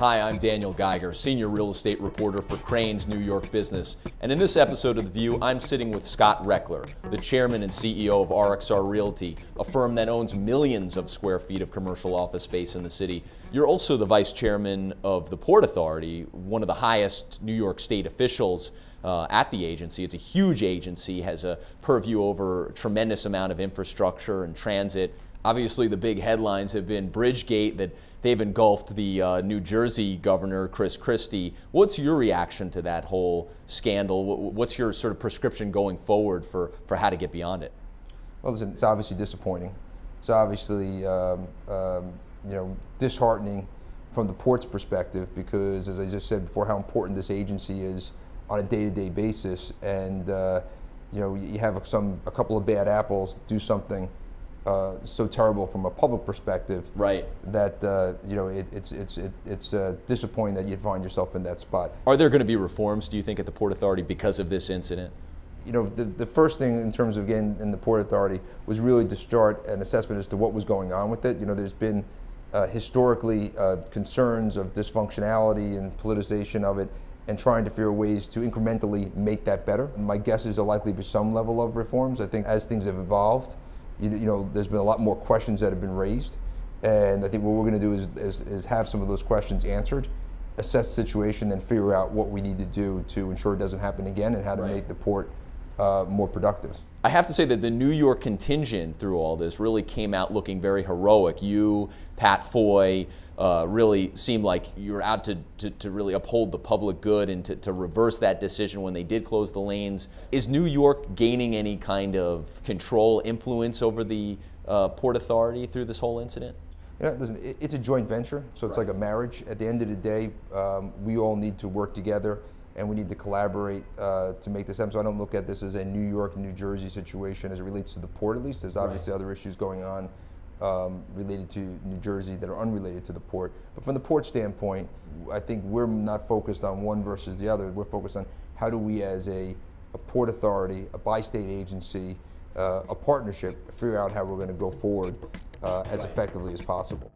Hi, I'm Daniel Geiger, Senior Real Estate Reporter for Crain's New York business. And in this episode of The View, I'm sitting with Scott Rechler, the Chairman and CEO of RXR Realty, a firm that owns millions of square feet of commercial office space in the city. You're also the Vice Chairman of the Port Authority, one of the highest New York State officials at the agency. It's a huge agency, has a purview over a tremendous amount of infrastructure and transit. Obviously, the big headlines have been Bridgegate, that they've engulfed the New Jersey governor, Chris Christie. What's your reaction to that whole scandal? What's your sort of prescription going forward for how to get beyond it? Well, listen, it's obviously disappointing. It's obviously disheartening from the port's perspective because, as I just said before, how important this agency is on a day-to-day basis. And you have a couple of bad apples do something so terrible from a public perspective, right? That it's disappointing that you find yourself in that spot. Are there going to be reforms, do you think, at the Port Authority because of this incident? You know, the first thing in terms of getting in the Port Authority was really to start an assessment as to what was going on with it. You know, there's been historically concerns of dysfunctionality and politicization of it, and trying to figure ways to incrementally make that better. My guess is there'll likely be some level of reforms. I think as things have evolved, there's been a lot more questions that have been raised, and I think what we're going to do is have some of those questions answered, assess the situation, and figure out what we need to do to ensure it doesn't happen again, and how to make the port more productive. I have to say that the New York contingent through all this really came out looking very heroic. You, Pat Foy, really seemed like you were out to really uphold the public good and to reverse that decision when they did close the lanes. Is New York gaining any kind of control, influence over the Port Authority through this whole incident? Yeah, listen, it's a joint venture, so it's like a marriage. At the end of the day, we all need to work together, and we need to collaborate to make this happen. So I don't look at this as a New York, New Jersey situation as it relates to the port, at least. There's obviously other issues going on related to New Jersey that are unrelated to the port. But from the port standpoint, I think we're not focused on one versus the other. We're focused on how do we, as a port authority, a bi-state agency, a partnership, figure out how we're going to go forward as effectively as possible.